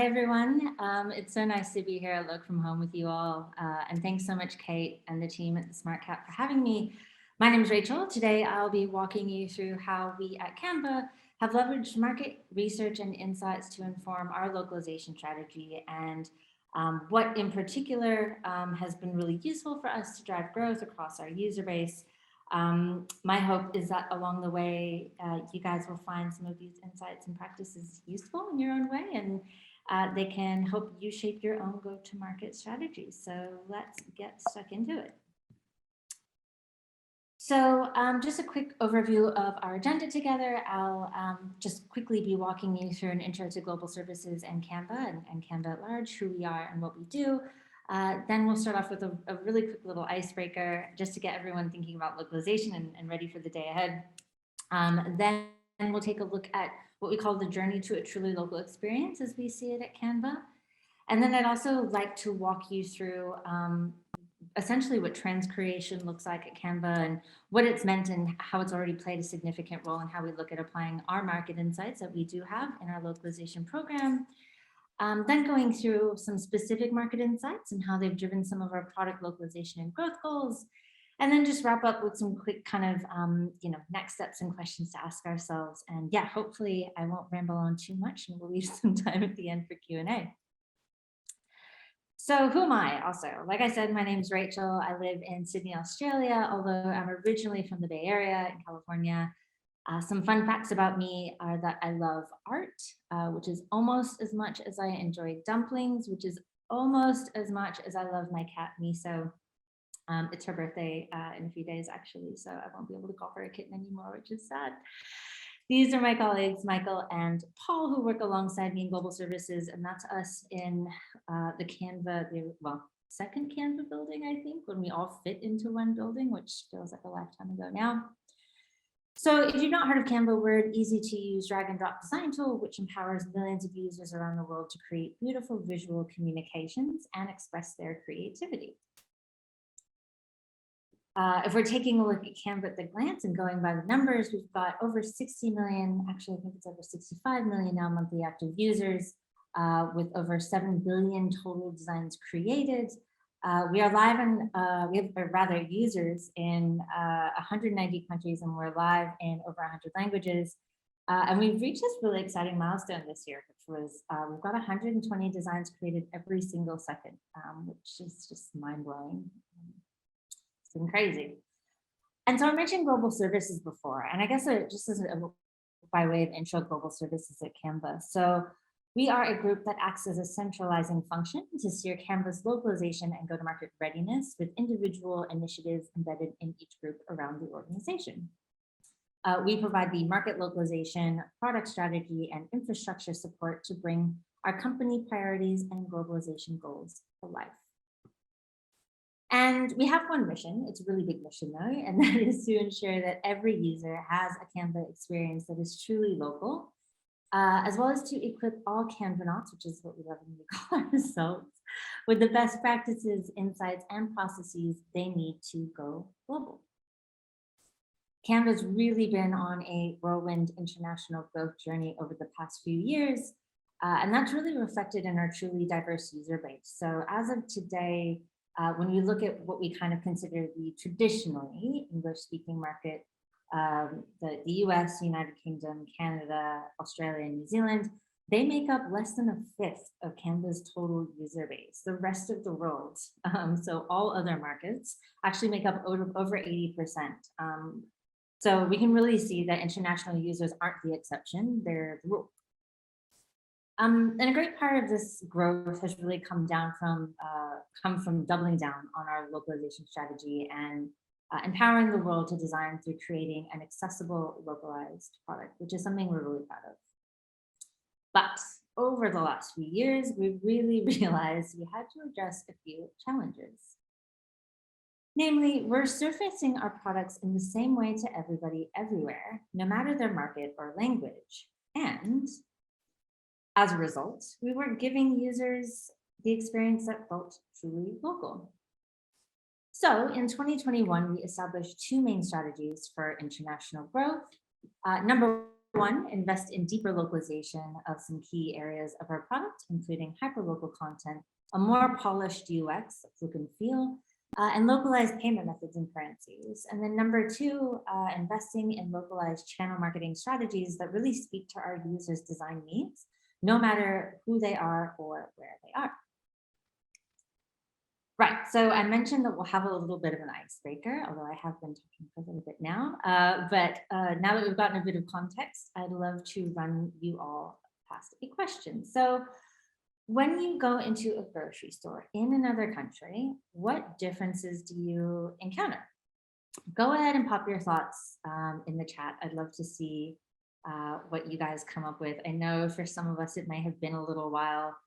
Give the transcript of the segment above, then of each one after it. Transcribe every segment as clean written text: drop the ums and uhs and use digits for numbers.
Hi, everyone. It's so nice to be here at Look From Home with you all. And thanks so much, Kate and the team at the Smartcat for having me. My name is Rachel. Today, I'll be walking you through how we at Canva have leveraged market research and insights to inform our localization strategy and what in particular has been really useful for us to drive growth across our user base. My hope is that along the way, you guys will find some of these insights and practices useful in your own way, and they can help you shape your own go-to-market strategy. So let's get stuck into it. So just a quick overview of our agenda together. I'll just quickly be walking you through an intro to global services and Canva and Canva at large, who we are and what we do. Then we'll start off with a really quick little icebreaker just to get everyone thinking about localization and ready for the day ahead. Then we'll take a look at what we call the journey to a truly local experience as we see it at Canva. And then I'd also like to walk you through essentially what Transcreation looks like at Canva and what it's meant and how it's already played a significant role in how we look at applying our market insights that we do have in our localization program. Then going through some specific market insights and how they've driven some of our product localization and growth goals. And then just wrap up with some quick kind of, next steps and questions to ask ourselves. And yeah, hopefully I won't ramble on too much and we'll leave some time at the end for Q&A. So who am I also? Like I said, my name is Rachel. I live in Sydney, Australia, although I'm originally from the Bay Area in California. Some fun facts about me are that I love art, which is almost as much as I enjoy dumplings, which is almost as much as I love my cat, Miso. It's her birthday in a few days, actually, so I won't be able to call her a kitten anymore, which is sad. These are my colleagues, Michael and Paul, who work alongside me in global services, and that's us in the Canva, second Canva building, I think, when we all fit into one building, which feels like a lifetime ago now. So if you've not heard of Canva, we're an easy to use drag and drop design tool, which empowers millions of users around the world to create beautiful visual communications and express their creativity. If we're taking a look at Canva at the glance and going by the numbers, we've got over 60 million, actually I think it's over 65 million now monthly active users with over 7 billion total designs created. We are live in, users in 190 countries, and we're live in over 100 languages. And we've reached this really exciting milestone this year, which was we've got 120 designs created every single second, which is just mind-blowing. It's been crazy. And so I mentioned global services before, and I guess just as by way of intro, global services at Canva. So we are a group that acts as a centralizing function to steer Canva's localization and go-to-market readiness with individual initiatives embedded in each group around the organization. We provide the market localization, product strategy, and infrastructure support to bring our company priorities and globalization goals to life. And we have one mission, it's a really big mission though, and that is to ensure that every user has a Canva experience that is truly local, as well as to equip all Canvanauts, which is what we love to call ourselves, with the best practices, insights, and processes they need to go global. Canva's really been on a whirlwind international growth journey over the past few years, and that's really reflected in our truly diverse user base. So as of today, when we look at what we kind of consider the traditionally English-speaking market, the US, United Kingdom, Canada, Australia, and New Zealand, they make up less than a fifth of Canva's total user base. The rest of the world, so all other markets, actually make up over 80%. So we can really see that international users aren't the exception, they're the rule. And a great part of this growth has really come from doubling down on our localization strategy and empowering the world to design through creating an accessible, localized product, which is something we're really proud of. But over the last few years, we really realized we had to address a few challenges. Namely, we're surfacing our products in the same way to everybody everywhere, no matter their market or language. And as a result, we weren't giving users the experience that felt truly local. So in 2021, we established two main strategies for international growth. Number one, invest in deeper localization of some key areas of our product, including hyperlocal content, a more polished UX, look and feel, and localized payment methods and currencies. And then number two, investing in localized channel marketing strategies that really speak to our users' design needs, no matter who they are or where they are. Right, so I mentioned that we'll have a little bit of an icebreaker, although I have been talking for a little bit now. But now that we've gotten a bit of context, I'd love to run you all past a question. So when you go into a grocery store in another country, what differences do you encounter? Go ahead and pop your thoughts in the chat. I'd love to see what you guys come up with. I know for some of us, it may have been a little while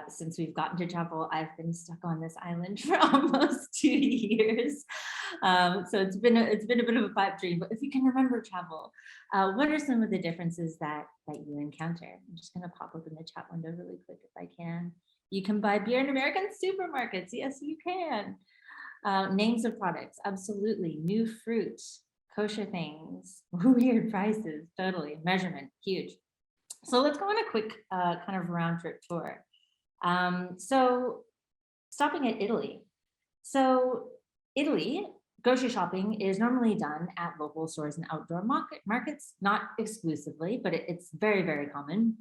since we've gotten to travel. I've been stuck on this island for almost 2 years. So it's been a bit of a pipe dream, but if you can remember travel, what are some of the differences that you encounter? I'm just gonna pop up in the chat window really quick if I can. You can buy beer in American supermarkets. Yes, you can. Names of products, absolutely. New fruit, kosher things, weird prices, totally. Measurement, huge. So let's go on a quick kind of round trip tour. So stopping at Italy. So Italy, grocery shopping is normally done at local stores and outdoor markets, not exclusively, but it's very, very common.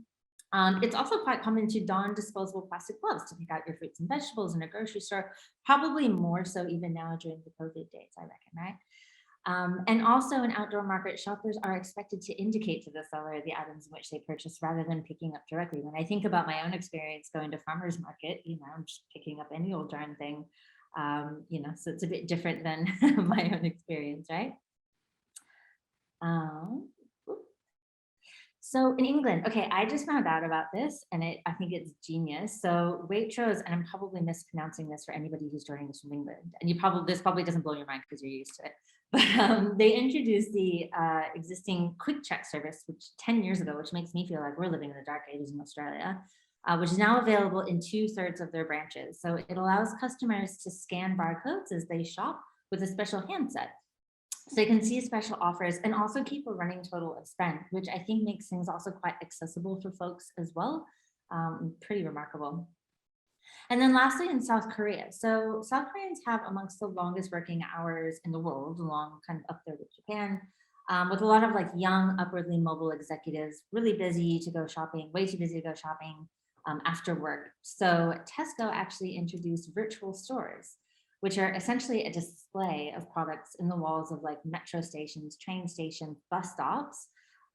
It's also quite common to don disposable plastic gloves to pick out your fruits and vegetables in a grocery store, probably more so even now during the COVID days, I reckon, right? And also in outdoor market, shoppers are expected to indicate to the seller the items in which they purchase rather than picking up directly. When I think about my own experience going to farmer's market, I'm just picking up any old darn thing, so it's a bit different than my own experience, right? So in England, okay, I just found out about this and I think it's genius. So Waitrose, and I'm probably mispronouncing this for anybody who's joining us from England, and this probably doesn't blow your mind because you're used to it, but they introduced the existing quick check service, which 10 years ago, which makes me feel like we're living in the dark ages in Australia, which is now available in 2/3 of their branches. So it allows customers to scan barcodes as they shop with a special handset. So you can see special offers and also keep a running total of spend, which I think makes things also quite accessible for folks as well. Pretty remarkable. And then lastly, in South Korea. So South Koreans have amongst the longest working hours in the world, along kind of up there with Japan, with a lot of like young, upwardly mobile executives, really busy to go shopping, way too busy to go shopping after work. So Tesco actually introduced virtual stores, which are essentially a display of products in the walls of like metro stations, train stations, bus stops,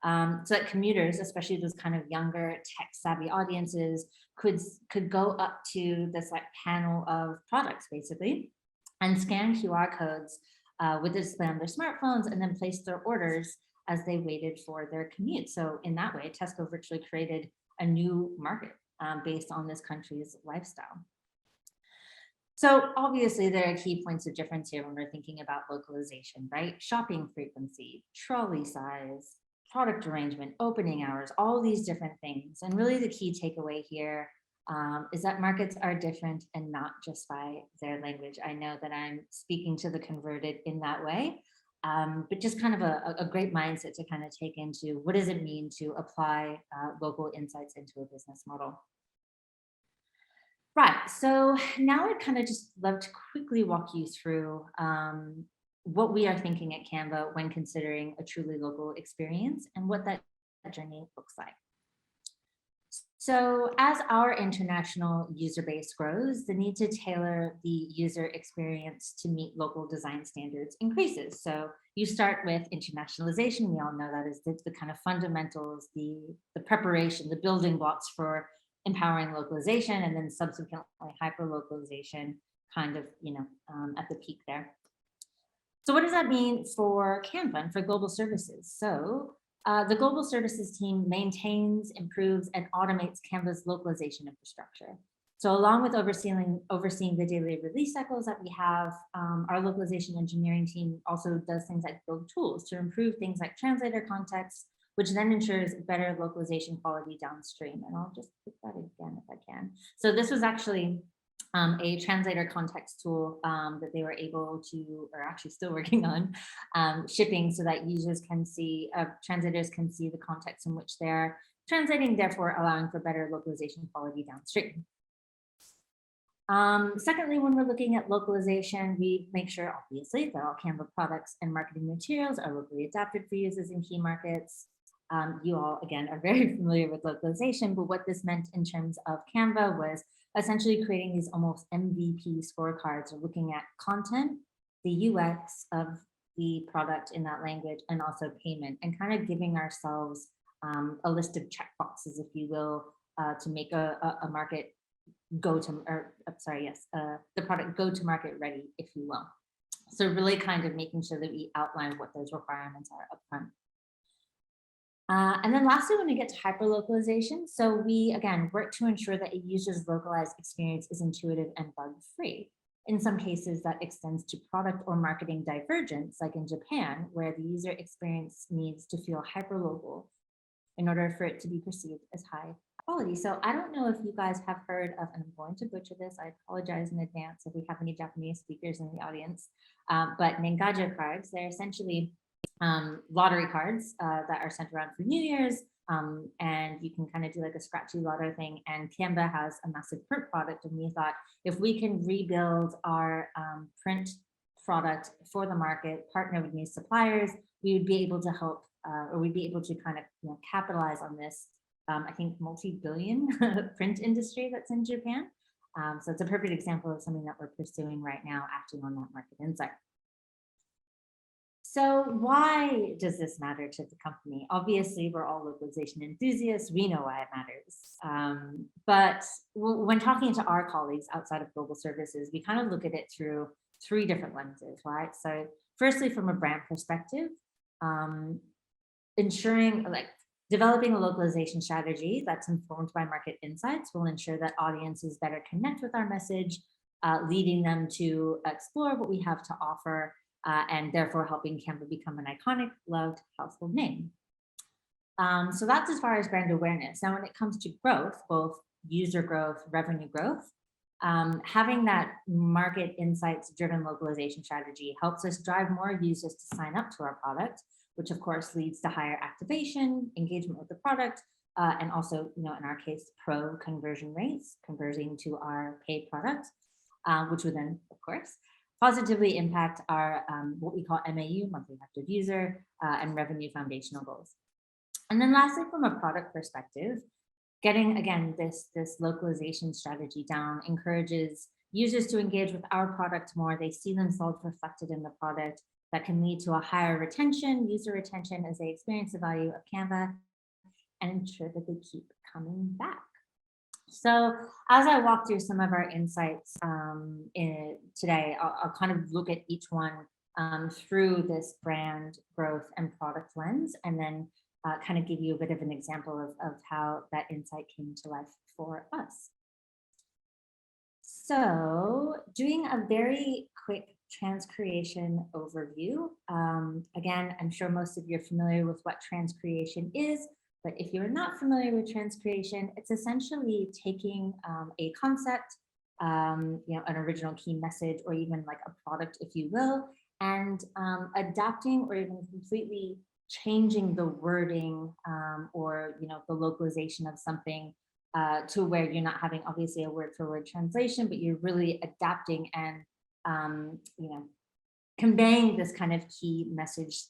so that commuters, especially those kind of younger tech-savvy audiences, could go up to this like panel of products basically and scan QR codes with the display on their smartphones and then place their orders as they waited for their commute. So in that way, Tesco virtually created a new market based on this country's lifestyle. So obviously there are key points of difference here when we're thinking about localization, right? Shopping frequency, trolley size, product arrangement, opening hours, all these different things. And really the key takeaway here is that markets are different and not just by their language. I know that I'm speaking to the converted in that way, but just kind of a great mindset to kind of take into what does it mean to apply local insights into a business model. Right, so now I'd kind of just love to quickly walk you through what we are thinking at Canva when considering a truly local experience and what that journey looks like. So as our international user base grows, the need to tailor the user experience to meet local design standards increases. So you start with internationalization. We all know that is the kind of fundamentals, the preparation, the building blocks for empowering localization, and then subsequently hyper-localization kind of, at the peak there. So what does that mean for Canva and for global services? So the global services team maintains, improves, and automates Canva's localization infrastructure. So along with overseeing the daily release cycles that we have, our localization engineering team also does things like build tools to improve things like translator context, which then ensures better localization quality downstream. And I'll just put that again if I can. So this was actually a translator context tool that they were able to, or actually still working on, shipping so that users can see, translators can see the context in which they're translating, therefore allowing for better localization quality downstream. Secondly, when we're looking at localization, we make sure, obviously, that all Canva products and marketing materials are locally adapted for users in key markets. You all, again, are very familiar with localization, but what this meant in terms of Canva was essentially creating these almost MVP scorecards, or looking at content, the UX of the product in that language, and also payment, and kind of giving ourselves a list of checkboxes, if you will, to make a market go to, or sorry, yes, the product go to market ready, if you will. So really kind of making sure that we outline what those requirements are upfront. And then lastly, when we get to hyperlocalization, so we, again, work to ensure that a user's localized experience is intuitive and bug-free. In some cases, that extends to product or marketing divergence, like in Japan, where the user experience needs to feel hyperlocal in order for it to be perceived as high quality. So I don't know if you guys have heard of, and I'm going to butcher this, I apologize in advance if we have any Japanese speakers in the audience, but Nengaja cards, they're essentially lottery cards that are sent around for New Year's, and you can kind of do like a scratchy lotto thing, and Canva has a massive print product, and we thought if we can rebuild our print product for the market, partner with new suppliers, we would be able to help, or we'd be able to kind of capitalize on this, I think, multi-billion print industry that's in Japan. So it's a perfect example of something that we're pursuing right now, acting on that market insight. So why does this matter to the company? Obviously, we're all localization enthusiasts. We know why it matters. But when talking to our colleagues outside of global services, we kind of look at it through 3 different lenses, right? So firstly, from a brand perspective, ensuring, like, developing a localization strategy that's informed by market insights will ensure that audiences better connect with our message, leading them to explore what we have to offer, and therefore helping Canva become an iconic, loved household name. So that's as far as brand awareness. Now, when it comes to growth, both user growth, revenue growth, having that market insights driven localization strategy helps us drive more users to sign up to our product, which of course leads to higher activation, engagement with the product, and also, in our case, pro conversion rates, converting to our paid product, which would then, of course, positively impact our what we call MAU, monthly active user, and revenue foundational goals. And then lastly, from a product perspective, getting, again, this localization strategy down encourages users to engage with our product more. They see themselves reflected in the product. That can lead to a higher retention, user retention, as they experience the value of Canva and ensure that they keep coming back. So as I walk through some of our insights today, I'll kind of look at each one through this brand growth and product lens, and then kind of give you a bit of an example of how that insight came to life for us. So doing a very quick Transcreation overview. Again, I'm sure most of you are familiar with what Transcreation is, but if you're not familiar with Transcreation, it's essentially taking a concept, an original key message, or even like a product, if you will, and adapting or even completely changing the wording or the localization of something to where you're not having obviously a word for word translation, but you're really adapting and conveying this kind of key message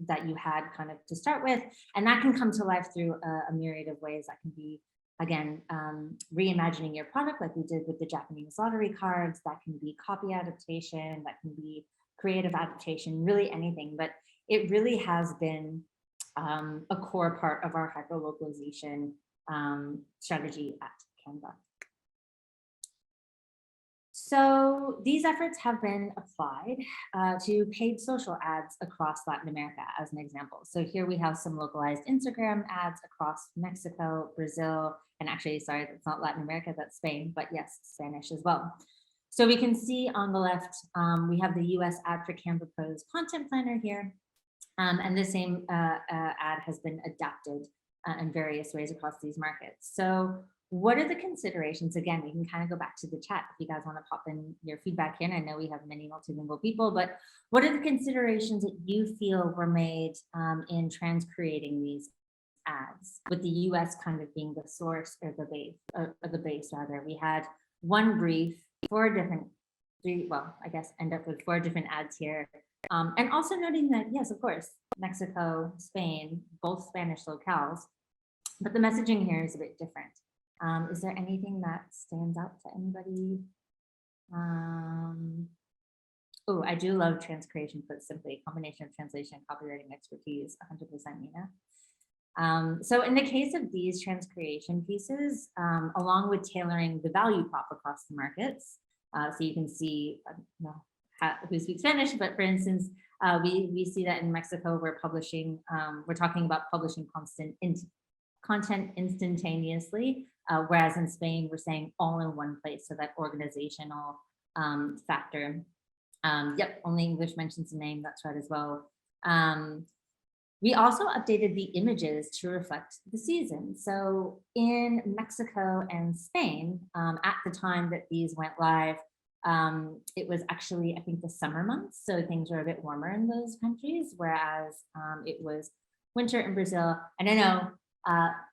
that you had kind of to start with. And that can come to life through a myriad of ways. That can be, again, reimagining your product like we did with the Japanese lottery cards. That can be copy adaptation. That can be creative adaptation, really anything. But it really has been a core part of our hyperlocalization strategy at Canva. So these efforts have been applied to paid social ads across Latin America, as an example. So here we have some localized Instagram ads across Mexico, Brazil, and actually, sorry, that's not Latin America, that's Spain, but yes, Spanish as well. So we can see on the left, we have the US ad for Canva Pro's content planner here. And the same ad has been adapted in various ways across these markets. So what are the considerations? Again, we can kind of go back to the chat if you guys want to pop in your feedback in. I know we have many multilingual people, but what are the considerations that you feel were made in transcreating these ads, with the US kind of being the source or the base rather? We had one brief, I guess end up with 4 different ads here. And also noting that, yes, of course, Mexico, Spain, both Spanish locales, but the messaging here is a bit different. Is there anything that stands out to anybody? Oh, I do love Transcreation, put simply, combination of translation, copywriting expertise, 100% Nina. So in the case of these Transcreation pieces, along with tailoring the value prop across the markets, so you can see who speaks Spanish, but for instance, we see that in Mexico, we're talking about publishing content instantaneously, whereas in Spain, we're saying all in one place, so that organizational factor. Yep, only English mentions the name, that's right as well. We also updated the images to reflect the season. So in Mexico and Spain, at the time that these went live, it was actually, I think, the summer months. So things were a bit warmer in those countries, whereas it was winter in Brazil. And I know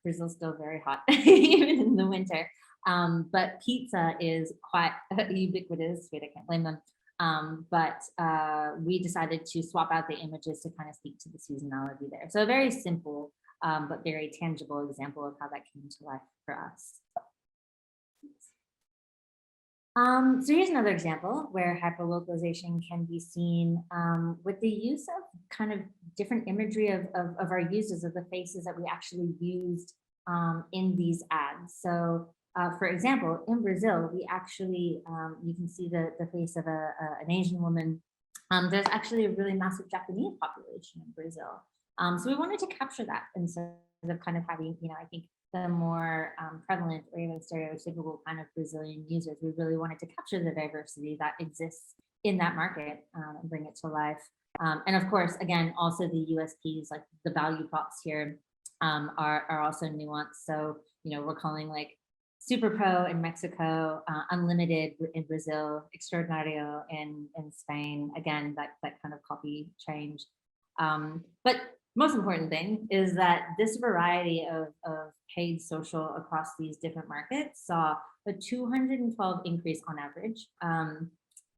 Brazil's still very hot, even in the winter. But pizza is quite ubiquitous. Wait, I can't blame them. But we decided to swap out the images to kind of speak to the seasonality there. So a very simple, but very tangible example of how that came to life for us. So here's another example where hyperlocalization can be seen with the use of kind of different imagery of our users, of the faces that we actually used in these ads. So for example, in Brazil, we actually, you can see the face of an Asian woman. There's actually a really massive Japanese population in Brazil. So we wanted to capture that instead of kind of having, I think the more prevalent or even stereotypical kind of Brazilian users. We really wanted to capture the diversity that exists in that market and bring it to life. And of course, again, also the USPs, like the value props here are also nuanced. So, we're calling like Super Pro in Mexico, Unlimited in Brazil, Extraordinario in Spain. Again, that kind of copy change. But most important thing is that this variety of paid social across these different markets saw a 212 increase on average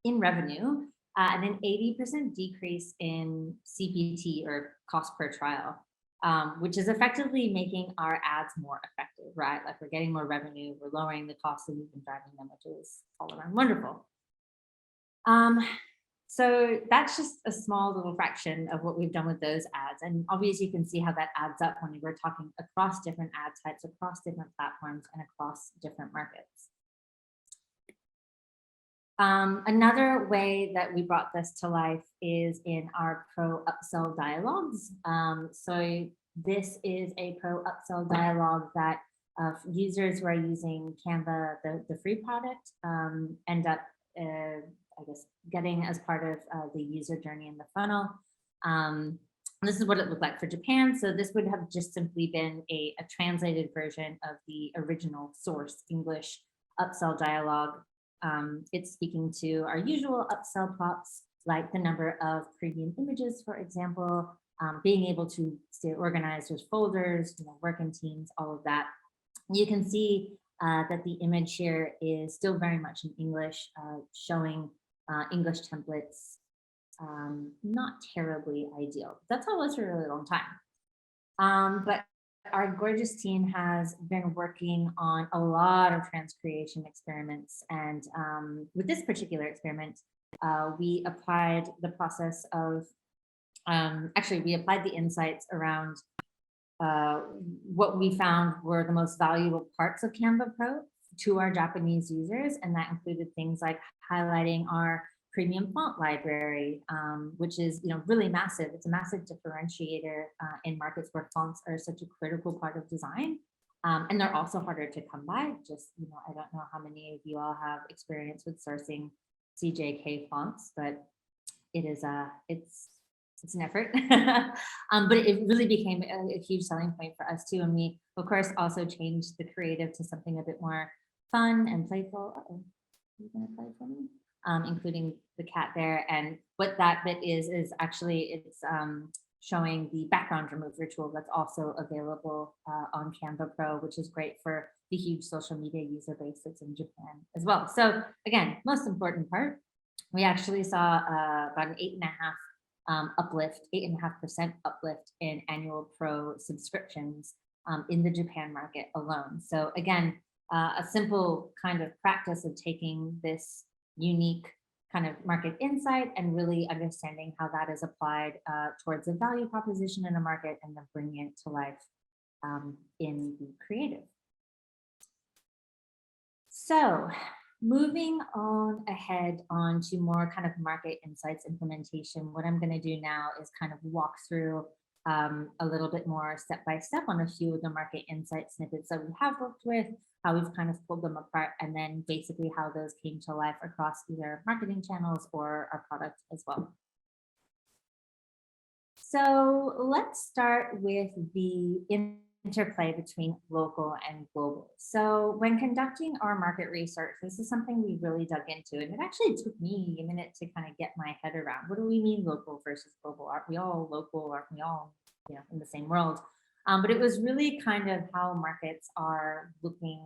in revenue and an 80% decrease in CPT or cost per trial, which is effectively making our ads more effective, right? Like we're getting more revenue, we're lowering the cost and we've been driving them, which is all around wonderful. So that's just a small little fraction of what we've done with those ads. And obviously you can see how that adds up when we're talking across different ad types, across different platforms, and across different markets. Another way that we brought this to life is in our pro upsell dialogues. So this is a pro upsell dialogue that users who are using Canva, the free product, end up I guess, getting as part of the user journey in the funnel. This is what it looked like for Japan. So this would have just simply been a translated version of the original source English upsell dialogue. It's speaking to our usual upsell props, like the number of premium images, for example, being able to stay organized with folders, work in teams, all of that. You can see that the image here is still very much in English, showing English templates, not terribly ideal. That's how it was for a really long time. But our gorgeous team has been working on a lot of transcreation experiments. And with this particular experiment, we applied the process of, actually, we applied the insights around what we found were the most valuable parts of Canva Pro to our Japanese users. And that included things like highlighting our premium font library, which is really massive. It's a massive differentiator in markets where fonts are such a critical part of design. And they're also harder to come by. Just, I don't know how many of you all have experience with sourcing CJK fonts, but it is it's it's an effort. But it really became a huge selling point for us too. And we, of course, also changed the creative to something a bit more fun and playful. Uh-oh, are you gonna play for me? Including the cat there. And what that bit is actually it's showing the background remover tool that's also available on Canva Pro, which is great for the huge social media user base that's in Japan as well. So again, most important part, we actually saw about an 8.5 uplift, 8.5% uplift in annual Pro subscriptions in the Japan market alone. So again, a simple kind of practice of taking this unique kind of market insight and really understanding how that is applied towards a value proposition in a market and then bringing it to life in the creative. So moving on ahead on to more kind of market insights implementation, what I'm going to do now is kind of walk through a little bit more step by step on a few of the market insight snippets that we have worked with, how we've kind of pulled them apart, and then basically how those came to life across either marketing channels or our product as well. So let's start with the interplay between local and global. So when conducting our market research, this is something we really dug into, and it actually took me a minute to kind of get my head around. What do we mean local versus global? Aren't we all local? Aren't we all, in the same world? But it was really kind of how markets are looking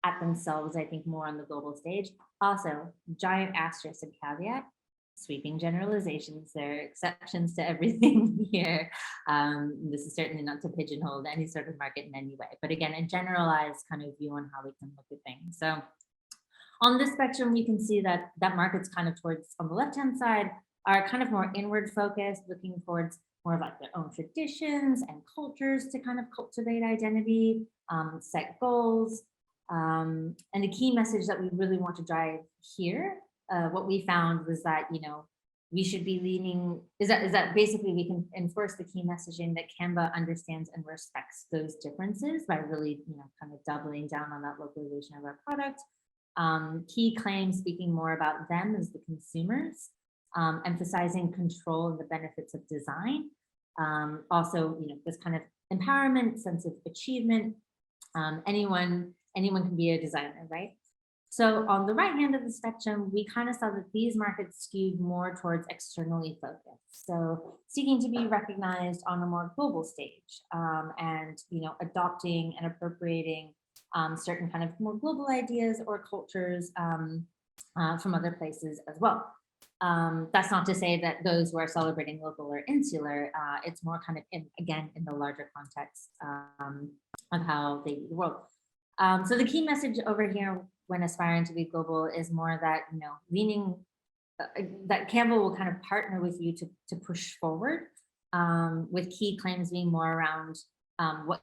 at themselves, I think, more on the global stage. Also, giant asterisk and caveat, sweeping generalizations. There are exceptions to everything here. This is certainly not to pigeonhole any sort of market in any way, but again, a generalized kind of view on how we can look at things. So on this spectrum, you can see that markets kind of towards, on the left-hand side, are kind of more inward focused, looking towards more of like their own traditions and cultures to kind of cultivate identity, set goals. And the key message that we really want to drive here, what we found was that, we should be leaning, is that basically we can enforce the key messaging that Canva understands and respects those differences by really, kind of doubling down on that localization of our product. Key claims speaking more about them as the consumers, emphasizing control and the benefits of design. Also, this kind of empowerment, sense of achievement. Anyone can be a designer, right? So on the right hand of the spectrum, we kind of saw that these markets skewed more towards externally focused. So seeking to be recognized on a more global stage, and adopting and appropriating certain kind of more global ideas or cultures from other places as well. That's not to say that those who are celebrating local or insular. It's more kind of again in the larger context of how they view the world. So the key message over here when aspiring to be global is more that, leaning, that Canva will kind of partner with you to push forward, with key claims being more around what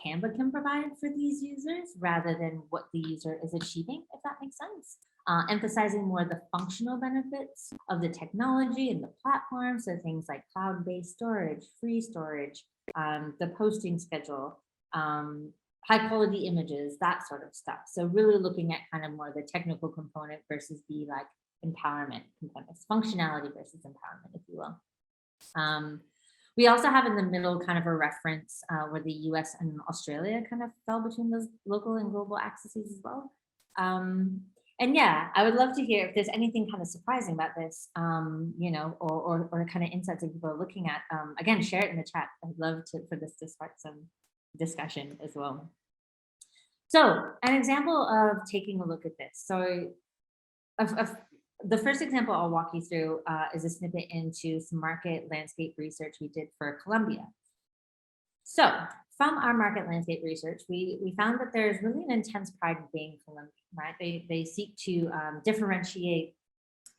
Canva can provide for these users rather than what the user is achieving, if that makes sense. Emphasizing more the functional benefits of the technology and the platform. So things like cloud-based storage, free storage, the posting schedule, high quality images, that sort of stuff. So really looking at kind of more the technical component versus the like empowerment components, functionality versus empowerment, if you will. We also have in the middle kind of a reference where the US and Australia kind of fell between those local and global axes as well. And yeah, I would love to hear if there's anything kind of surprising about this, or kind of insights that people are looking at. Again, share it in the chat. I'd love for this to spark some discussion as well. So an example of taking a look at this. So the first example I'll walk you through is a snippet into some market landscape research we did for Colombia. So from our market landscape research, we found that there's really an intense pride in being Colombian, right? They seek to differentiate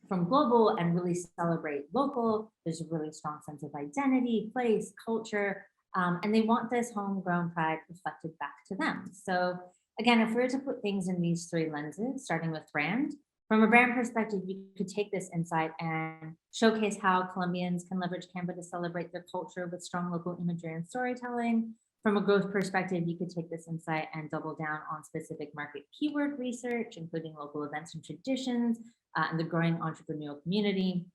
from global and really celebrate local. There's a really strong sense of identity, place, culture, and they want this homegrown pride reflected back to them. So again, if we were to put things in these three lenses, starting with brand, from a brand perspective, you could take this insight and showcase how Colombians can leverage Canva to celebrate their culture with strong local imagery and storytelling. From a growth perspective, you could take this insight and double down on specific market keyword research, including local events and traditions, and the growing entrepreneurial community,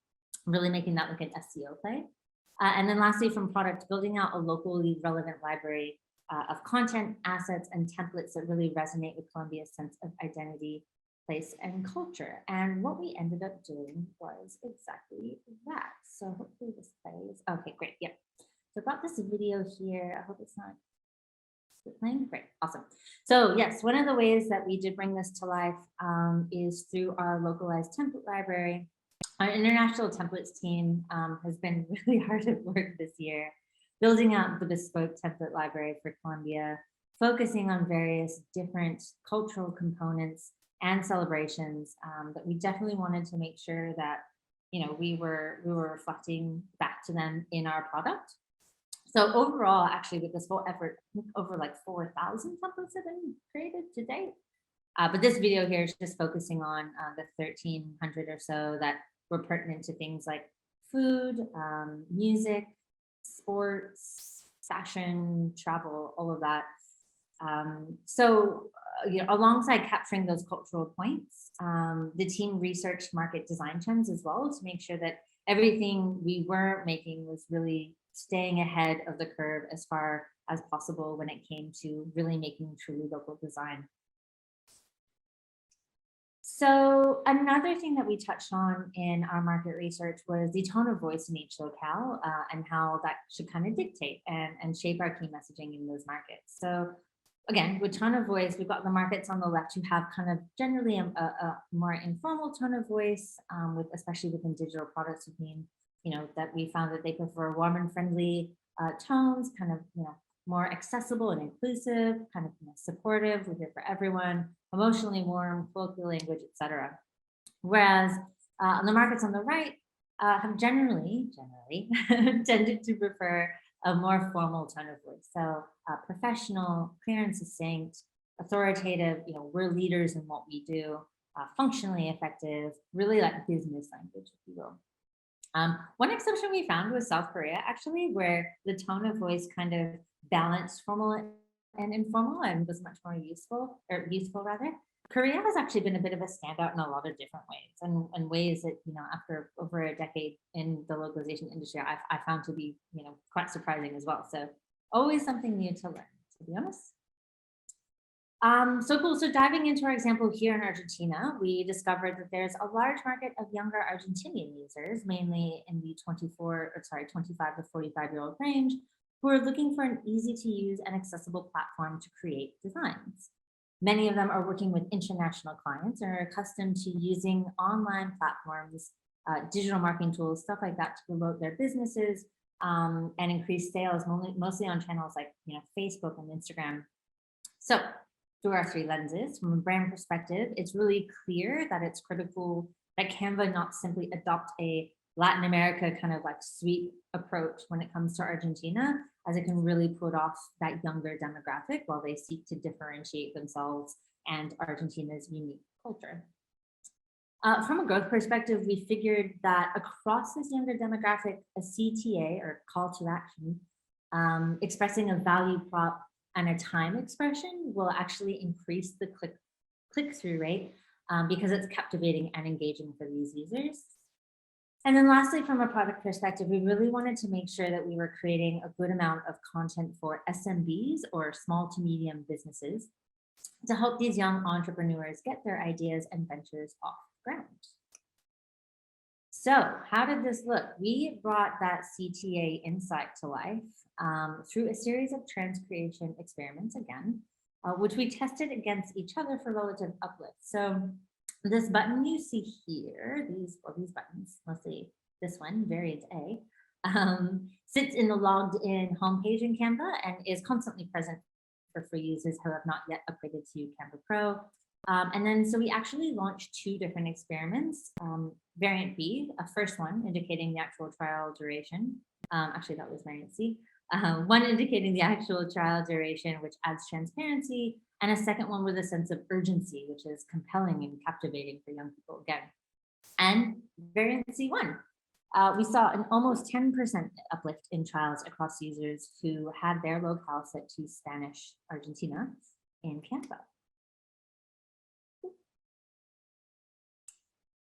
really making that like an SEO play. And then lastly, from product, building out a locally relevant library of content, assets, and templates that really resonate with Colombia's sense of identity, place, and culture. And what we ended up doing was exactly that. So hopefully this plays. Okay, great. Yep. So I've got this video here. I hope it's not playing. Great. Awesome. So yes, one of the ways that we did bring this to life is through our localized template library. Our international templates team has been really hard at work this year, building out the bespoke template library for Colombia, focusing on various different cultural components and celebrations that we definitely wanted to make sure that we were reflecting back to them in our product. So overall, actually, with this whole effort, over like 4,000 templates have been created to date. But this video here is just focusing on the 1,300 or so that were pertinent to things like food, music, sports, fashion, travel, all of that. Alongside capturing those cultural points, the team researched market design trends as well to make sure that everything we were making was really staying ahead of the curve as far as possible when it came to really making truly local design. So another thing that we touched on in our market research was the tone of voice in each locale and how that should kind of dictate and shape our key messaging in those markets. So again, with tone of voice, we've got the markets on the left who have kind of generally a more informal tone of voice, especially within digital products, that we found that they prefer warm and friendly tones, kind of more accessible and inclusive, kind of supportive, we're here for everyone, emotionally warm, colloquial language, etc. Whereas on the markets on the right have generally tended to prefer a more formal tone of voice. So professional, clear and succinct, authoritative, we're leaders in what we do, functionally effective, really like business language, if you will. One exception we found was South Korea, actually, where the tone of voice kind of balanced formal and informal and was much more useful rather. Korea has actually been a bit of a standout in a lot of different ways and ways that, after over a decade in the localization industry, I found to be, quite surprising as well. So always something new to learn, to be honest. So cool. So diving into our example here in Argentina, we discovered that there's a large market of younger Argentinian users, mainly in the 25 to 45-year-old range, who are looking for an easy to use and accessible platform to create designs. Many of them are working with international clients and are accustomed to using online platforms, digital marketing tools, stuff like that to promote their businesses and increase sales, mostly on channels like Facebook and Instagram. So through our three lenses, from a brand perspective, it's really clear that it's critical that Canva not simply adopt a Latin America kind of like sweep approach when it comes to Argentina, as it can really put off that younger demographic while they seek to differentiate themselves and Argentina's unique culture. From a growth perspective, we figured that across this younger demographic, a CTA or call to action, expressing a value prop and a time expression will actually increase the click-through rate because it's captivating and engaging for these users. And then lastly, from a product perspective, we really wanted to make sure that we were creating a good amount of content for SMBs or small to medium businesses to help these young entrepreneurs get their ideas and ventures off the ground. So how did this look? We brought that CTA insight to life through a series of Transcreation experiments again, which we tested against each other for relative uplift. So this button you see here, these buttons, mostly this one, variant A, sits in the logged in homepage in Canva and is constantly present for free users who have not yet upgraded to Canva Pro. And then, so we actually launched two different experiments. Variant B, a first one indicating the actual trial duration. Actually, that was variant C. One indicating the actual trial duration, which adds transparency, and a second one with a sense of urgency, which is compelling and captivating for young people again. And variant C1, we saw an almost 10% uplift in trials across users who had their locale set to Spanish Argentina in Canva.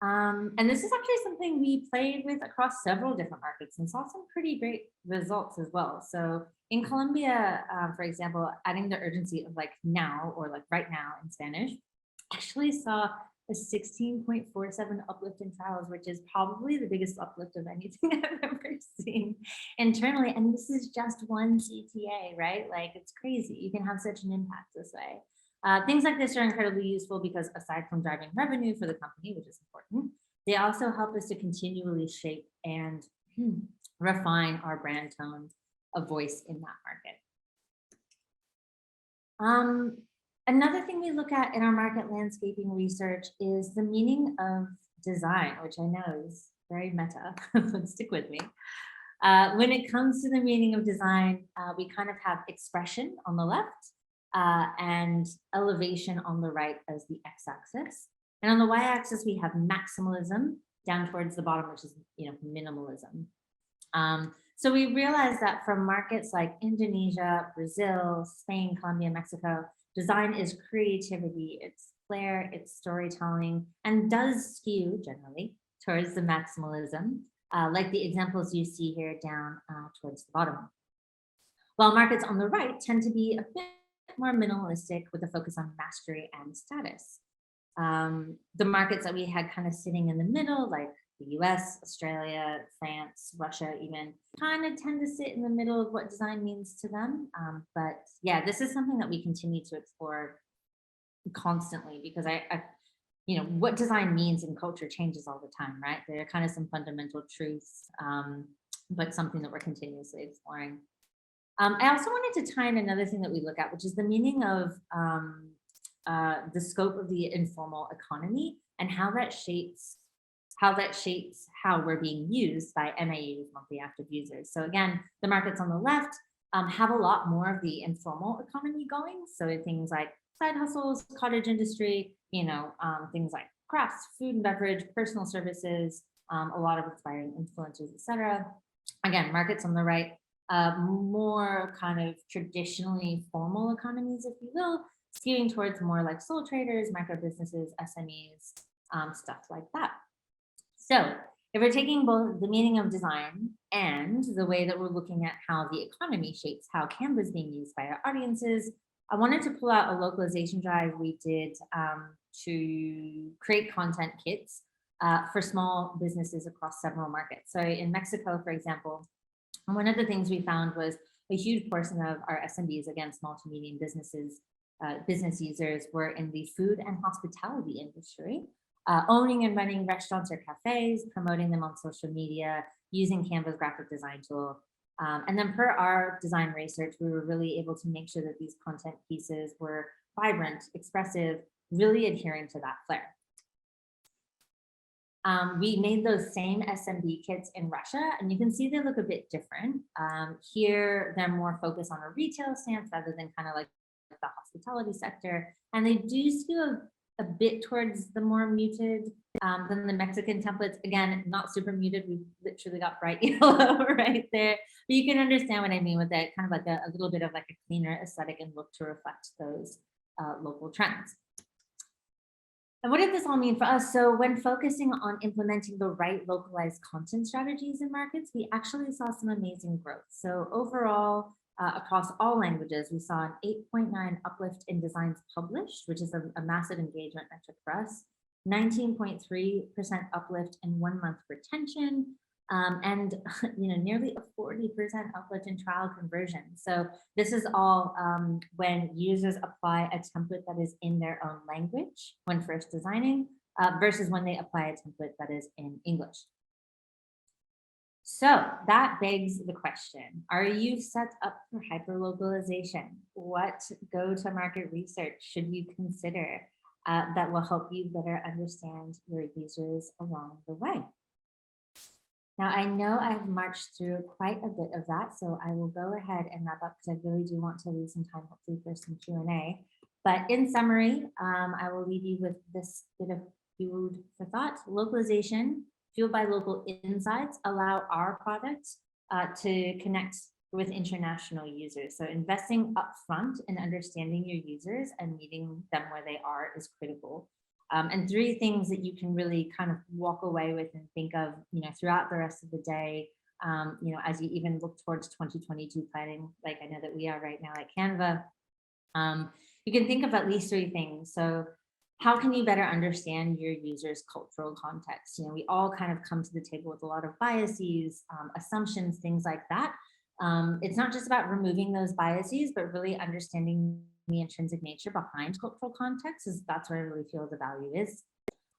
And this is actually something we played with across several different markets and saw some pretty great results as well. So in Colombia, for example, adding the urgency of like now or like right now in Spanish, actually saw a 16.47 uplift in trials, which is probably the biggest uplift of anything I've ever seen internally. And this is just one CTA, right? Like it's crazy. You can have such an impact this way. Things like this are incredibly useful because aside from driving revenue for the company, which is important, they also help us to continually shape and refine our brand tone of voice in that market. Another thing we look at in our market landscaping research is the meaning of design, which I know is very meta, but stick with me. When it comes to the meaning of design, we kind of have expression on the left and elevation on the right as the x-axis. And on the y-axis, we have maximalism down towards the bottom, which is minimalism. So we realized that from markets like Indonesia, Brazil, Spain, Colombia, Mexico, design is creativity, it's flair, it's storytelling, and does skew generally towards the maximalism, like the examples you see here down towards the bottom. While markets on the right tend to be a bit more minimalistic with a focus on mastery and status. The markets that we had kind of sitting in the middle, like the US, Australia, France, Russia even, kind of tend to sit in the middle of what design means to them. But yeah, this is something that we continue to explore constantly because what design means in culture changes all the time, right? There are kind of some fundamental truths, but something that we're continuously exploring. I also wanted to tie in another thing that we look at, which is the meaning of the scope of the informal economy and how that shapes how we're being used by MAUs, monthly active users. So again, the markets on the left have a lot more of the informal economy going. So things like side hustles, cottage industry, things like crafts, food and beverage, personal services, a lot of inspiring influencers, etc. Again, markets on the right, more kind of traditionally formal economies, if you will, skewing towards more like sole traders, micro businesses, SMEs, stuff like that. So if we're taking both the meaning of design and the way that we're looking at how the economy shapes how Canva is being used by our audiences, I wanted to pull out a localization drive we did to create content kits for small businesses across several markets. So in Mexico, for example, one of the things we found was a huge portion of our SMBs, again, small to medium businesses, business users were in the food and hospitality industry. Owning and running restaurants or cafes, promoting them on social media, using Canva's graphic design tool. And then per our design research, we were really able to make sure that these content pieces were vibrant, expressive, really adhering to that flair. We made those same SMB kits in Russia, and you can see they look a bit different. Here, they're more focused on a retail stance rather than kind of like the hospitality sector. And they do skew a bit towards the more muted than the Mexican templates. Again, not super muted. We literally got bright yellow right there. But you can understand what I mean with that, kind of like a little bit of like a cleaner aesthetic and look to reflect those local trends. And what did this all mean for us? So when focusing on implementing the right localized content strategies in markets, we actually saw some amazing growth. So overall, across all languages, we saw an 8.9 uplift in designs published, which is a massive engagement metric for us, 19.3% uplift in 1 month retention, and nearly a 40% uplift in trial conversion. So this is all when users apply a template that is in their own language when first designing versus when they apply a template that is in English. So that begs the question, are you set up for hyperlocalization? What go-to-market research should you consider that will help you better understand your users along the way? Now, I know I've marched through quite a bit of that, so I will go ahead and wrap up because I really do want to leave some time, hopefully, for some Q&A. But in summary, I will leave you with this bit of food for thought. Localization, fueled by local insights, allow our product to connect with international users. So investing upfront in understanding your users and meeting them where they are is critical. And 3 things that you can really kind of walk away with and think of, throughout the rest of the day, as you even look towards 2022 planning, like I know that we are right now at Canva. You can think of at least 3 things. So how can you better understand your users' cultural context? We all kind of come to the table with a lot of biases, assumptions, things like that. It's not just about removing those biases, but really understanding the intrinsic nature behind cultural context. That's where I really feel the value is.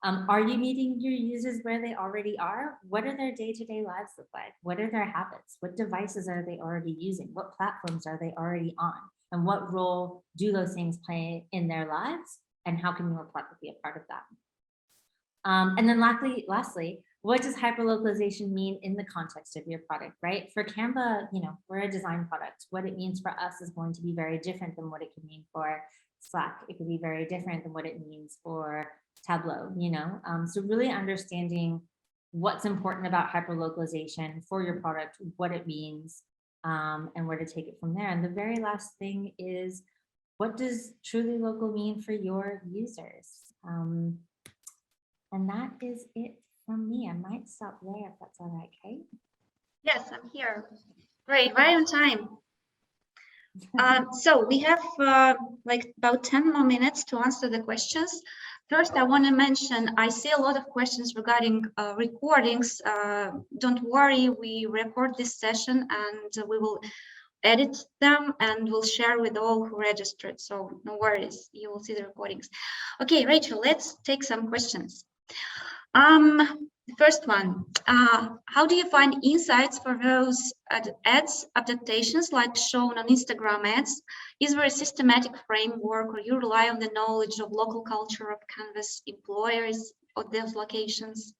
Are you meeting your users where they already are? What are their day-to-day lives look like? What are their habits? What devices are they already using? What platforms are they already on? And what role do those things play in their lives? And how can your product be a part of that? And then lastly, what does hyperlocalization mean in the context of your product, right? For Canva, we're a design product. What it means for us is going to be very different than what it could mean for Slack. It could be very different than what it means for Tableau, So really understanding what's important about hyperlocalization for your product, what it means, and where to take it from there. And the very last thing is, what does truly local mean for your users? And that is it from me. I might stop there if that's all right, Kate. Yes, I'm here. Great, right on time. So we have like about 10 more minutes to answer the questions. First, I want to mention, I see a lot of questions regarding recordings. Don't worry, we record this session and we will edit them and we'll share with all who registered. So no worries, you will see the recordings. Okay, Rachel, let's take some questions. The first one, how do you find insights for those ads adaptations like shown on Instagram ads? Is there a systematic framework or you rely on the knowledge of local culture of Canvas employers or those locations?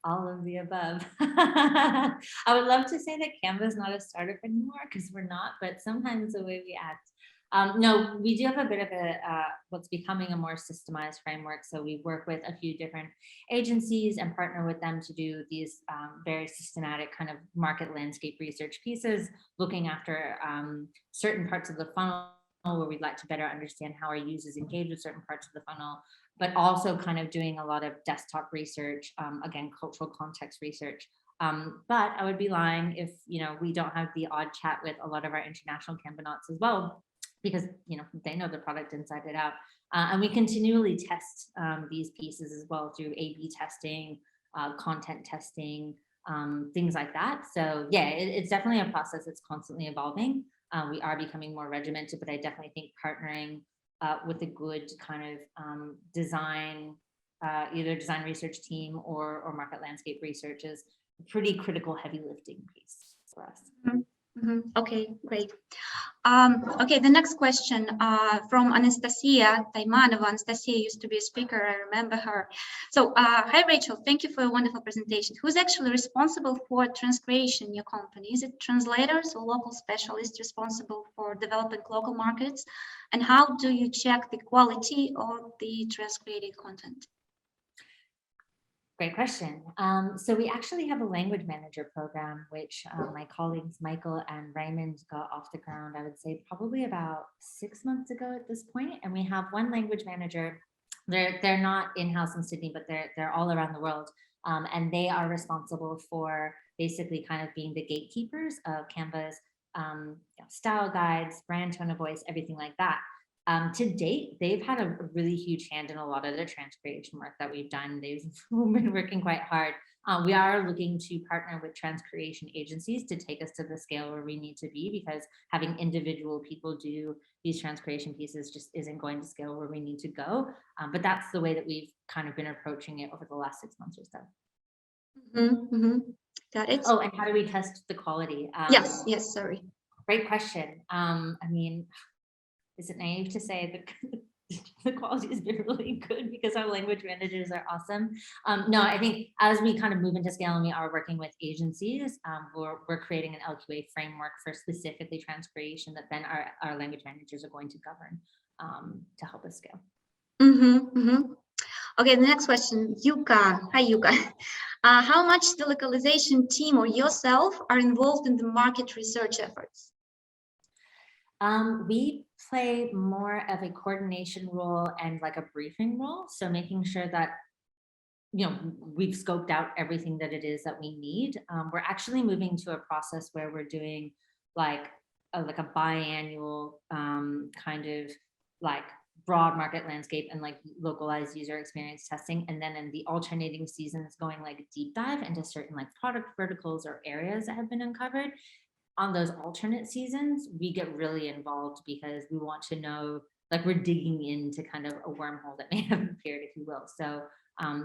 All of the above. I would love to say that Canva is not a startup anymore because we're not, but sometimes the way we act. No, we do have a bit of what's becoming a more systemized framework. So we work with a few different agencies and partner with them to do these very systematic kind of market landscape research pieces, looking after certain parts of the funnel where we'd like to better understand how our users engage with certain parts of the funnel, but also kind of doing a lot of desktop research, again, cultural context research. But I would be lying if we don't have the odd chat with a lot of our international Canvanauts as well, because they know the product inside and out. And we continually test these pieces as well through A/B testing, content testing, things like that. So yeah, it's definitely a process that's constantly evolving. We are becoming more regimented, but I definitely think partnering with a good kind of design, either design research team or market landscape research is a pretty critical heavy lifting piece for us. Okay, great. Okay, the next question from Anastasia Taimanova. Anastasia used to be a speaker, I remember her. So, hi Rachel, thank you for a wonderful presentation. Who's actually responsible for Transcreation in your company? Is it translators or local specialists responsible for developing local markets? And how do you check the quality of the transcreated content? Great question. So we actually have a language manager program, which my colleagues Michael and Raymond got off the ground, I would say probably about 6 months ago at this point. And we have one language manager. They're not in-house in Sydney, but they're all around the world. And they are responsible for basically kind of being the gatekeepers of Canva's style guides, brand tone of voice, everything like that. To date, they've had a really huge hand in a lot of the transcreation work that we've done. They've been working quite hard. We are looking to partner with transcreation agencies to take us to the scale where we need to be, because having individual people do these transcreation pieces just isn't going to scale where we need to go. But that's the way that we've kind of been approaching it over the last 6 months or so. Got it. Oh, and how do we test the quality? Yes, sorry. Great question. I mean, is it naive to say that the quality has been really good because our language managers are awesome? No, I think as we kind of move into scale and we are working with agencies, we're creating an LQA framework for specifically transcreation that then our language managers are going to govern to help us scale. Okay, the next question, Yuka. Hi, Yuka. How much the localization team or yourself are involved in the market research efforts? We play more of a coordination role and like a briefing role. So making sure that, we've scoped out everything that it is that we need. We're actually moving to a process where we're doing like a biannual kind of like broad market landscape and like localized user experience testing. And then in the alternating seasons going like deep dive into certain like product verticals or areas that have been uncovered. On those alternate seasons, we get really involved because we want to know, like we're digging into kind of a wormhole that may have appeared, if you will. So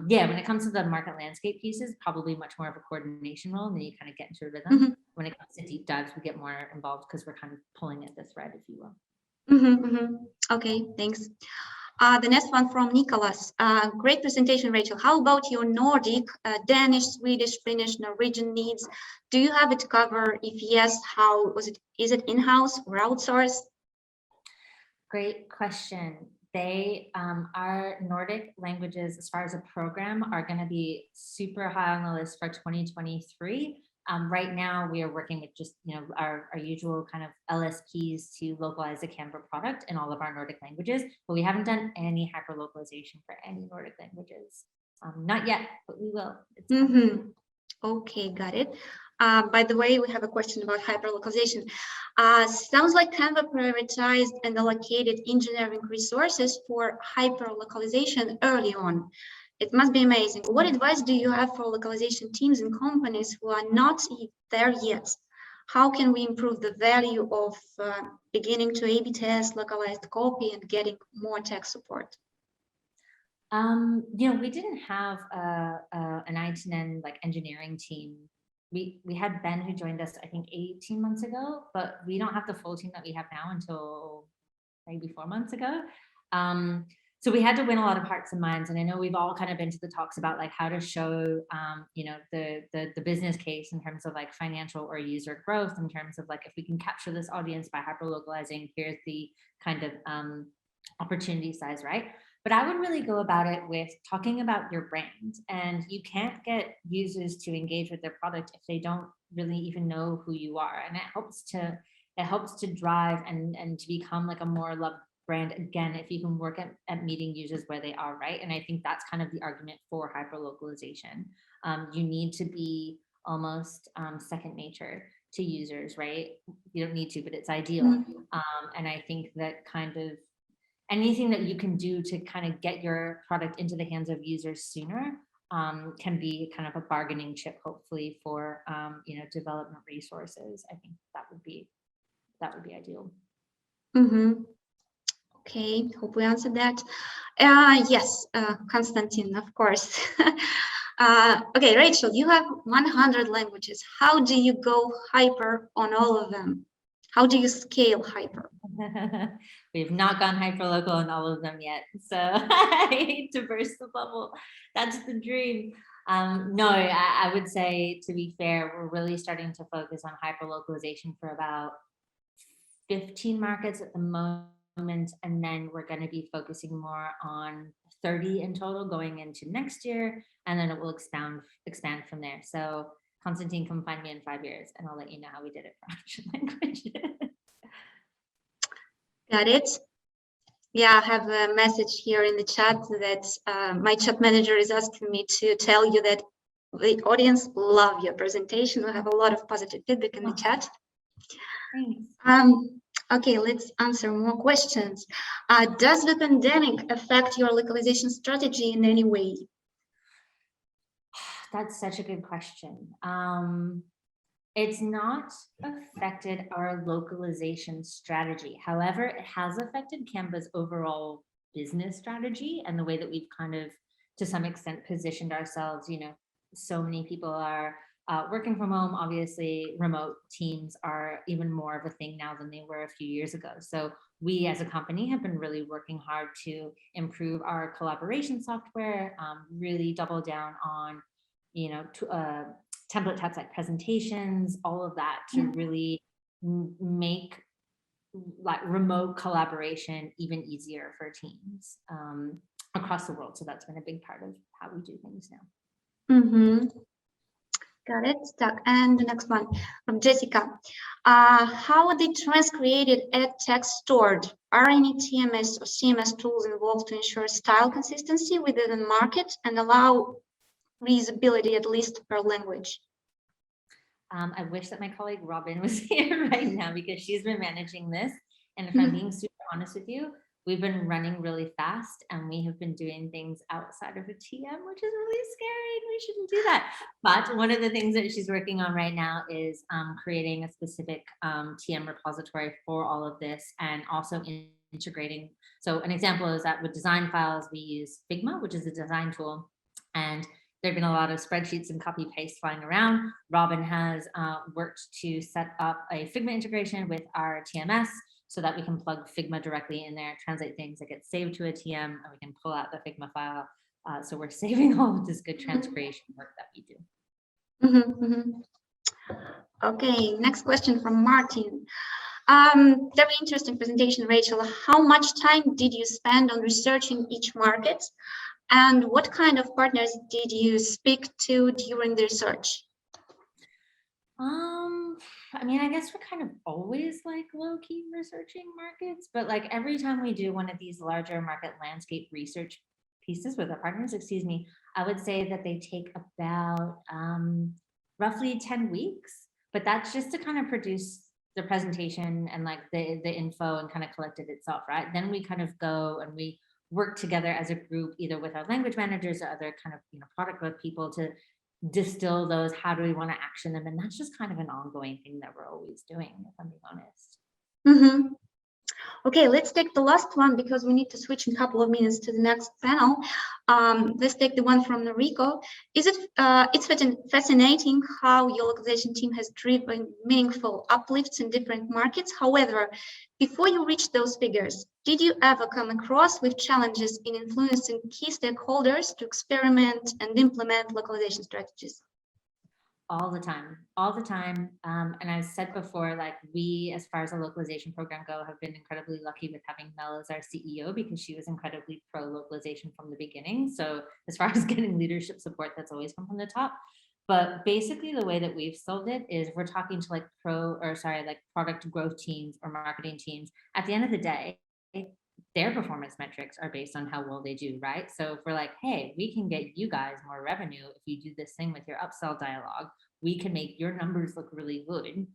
yeah, when it comes to the market landscape pieces, probably much more of a coordination role, and then you kind of get into a rhythm. When it comes to deep dives, we get more involved because we're kind of pulling at the thread, if you will. Okay, thanks. The next one from Nicholas. Great presentation, Rachel. How about your Nordic, Danish, Swedish, Finnish, Norwegian needs? Do you have it covered? If yes, how was it? Is it in-house or outsourced? Great question. They, our Nordic languages, as far as a program, are going to be super high on the list for 2023. Right now, we are working with just, our usual kind of LSPs to localize the Canva product in all of our Nordic languages, but we haven't done any hyperlocalization for any Nordic languages. Not yet, but we will. Okay, got it. By the way, we have a question about hyperlocalization. Sounds like Canva prioritized and allocated engineering resources for hyperlocalization early on. It must be amazing. What advice do you have for localization teams and companies who are not there yet? How can we improve the value of beginning to A/B test, localized copy, and getting more tech support? We didn't have an I2N like engineering team. We had Ben who joined us, I think 18 months ago, but we don't have the full team that we have now until maybe 4 months ago. So we had to win a lot of hearts and minds. And I know we've all kind of been to the talks about like how to show, the business case in terms of like financial or user growth, in terms of like, if we can capture this audience by hyperlocalizing, here's the kind of opportunity size, right? But I would really go about it with talking about your brand, and you can't get users to engage with their product if they don't really even know who you are. And it helps to drive and to become like a more loved brand again, if you can work at meeting users where they are, right? And I think that's kind of the argument for hyperlocalization. You need to be almost second nature to users, right? You don't need to, but it's ideal. And I think that kind of anything that you can do to kind of get your product into the hands of users sooner can be kind of a bargaining chip, hopefully, for development resources. I think that would be ideal. Okay, hope we answered that. Yes, Konstantin, of course. Okay, Rachel, you have 100 languages. How do you go hyper on all of them? How do you scale hyper? We've not gone hyperlocal on all of them yet, so I hate to burst the bubble. That's the dream. No, I would say, to be fair, we're really starting to focus on hyperlocalization for about 15 markets at the moment, and then we're going to be focusing more on 30 in total going into next year, and then it will expand from there. So Konstantin, come find me in 5 years and I'll let you know how we did it for action languages. Got it. Yeah, I have a message here in the chat that my chat manager is asking me to tell you that the audience love your presentation. We have a lot of positive feedback in the chat. Thanks. Okay, let's answer more questions. Does the pandemic affect your localization strategy in any way? That's such a good question. It's not affected our localization strategy. However, it has affected Canva's overall business strategy and the way that we've kind of, to some extent, positioned ourselves. So many people are working from home. Obviously, remote teams are even more of a thing now than they were a few years ago. So we as a company have been really working hard to improve our collaboration software, really double down on, template types like presentations, all of that, to really make like remote collaboration even easier for teams across the world. So that's been a big part of how we do things now. Got it, stuck. And the next one from Jessica. How are the transcreated ed text stored? Are any TMS or CMS tools involved to ensure style consistency within the market and allow reusability at least per language? I wish that my colleague Robin was here right now because she's been managing this. And if I'm being super honest with you, we've been running really fast and we have been doing things outside of a TM, which is really scary. We shouldn't do that. But one of the things that she's working on right now is creating a specific TM repository for all of this and also integrating. So an example is that with design files, we use Figma, which is a design tool. And there have been a lot of spreadsheets and copy paste flying around. Robin has worked to set up a Figma integration with our TMS so that we can plug Figma directly in there, translate things that get saved to a TM, and we can pull out the Figma file. So we're saving all of this good transcreation work that we do. Okay, next question from Martin. Very interesting presentation, Rachel. How much time did you spend on researching each market? And what kind of partners did you speak to during the research? I mean, I guess we're kind of always like low-key researching markets, but like every time we do one of these larger market landscape research pieces with our partners, excuse me, I would say that they take about roughly 10 weeks, but that's just to kind of produce the presentation and like the info and kind of collect it itself, right? Then we kind of go and we work together as a group, either with our language managers or other kind of, product growth people to distill those, how do we want to action them? And that's just kind of an ongoing thing that we're always doing, if I'm being honest. Okay, let's take the last one because we need to switch in a couple of minutes to the next panel. Let's take the one from Noriko. It's fascinating how your localization team has driven meaningful uplifts in different markets. However, before you reach those figures, did you ever come across with challenges in influencing key stakeholders to experiment and implement localization strategies? All the time. And I've said before, like we, as far as the localization program go, have been incredibly lucky with having Mel as our CEO because she was incredibly pro localization from the beginning. So as far as getting leadership support, that's always come from the top. But basically the way that we've solved it is we're talking to like product growth teams or marketing teams. At the end of the day, their performance metrics are based on how well they do, right? So if we're like, hey, we can get you guys more revenue if you do this thing with your upsell dialogue, we can make your numbers look really good.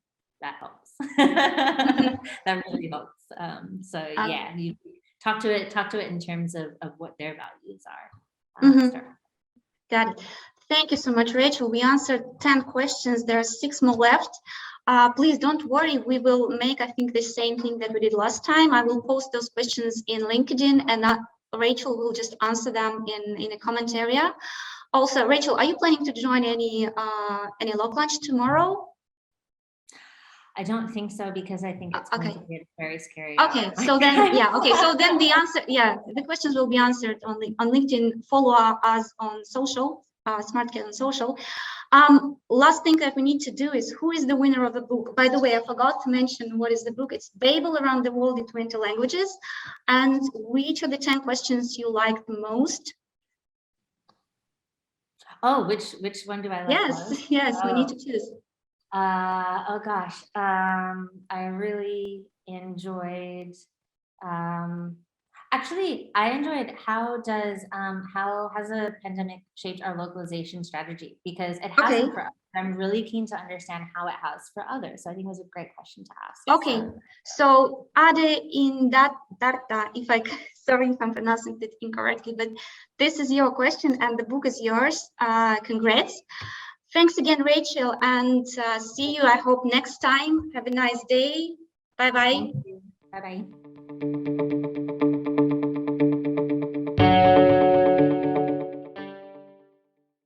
That helps. That really helps. Yeah, you talk to it in terms of what their values are. Got it. Thank you so much, Rachel. We answered 10 questions. There are 6 more left. Please don't worry. We will make, I think, the same thing that we did last time. I will post those questions in LinkedIn and Rachel will just answer them in a comment area. Also, Rachel, are you planning to join any Loc Lunch tomorrow? I don't think so because I think it's going to be a very scary. Okay, so then so then the answer, the questions will be answered on LinkedIn. Follow us on social, Smartcat on social. Last thing that we need to do is who is the winner of the book? By the way, I forgot to mention what is the book. It's Babel Around the World in 20 Languages. And which of the 10 questions you like the most? Oh, which one do I like most? Yes, we need to choose. Oh gosh, I really enjoyed. Actually, I enjoyed how has a pandemic shaped our localization strategy, because it hasn't for us. I'm really keen to understand how it has for others. So I think it was a great question to ask. Okay, so Ade in that sorry if I'm pronouncing it incorrectly, but this is your question and the book is yours. Congrats. Thanks again, Rachel, and see you, I hope, next time. Have a nice day. Bye-bye. Bye-bye.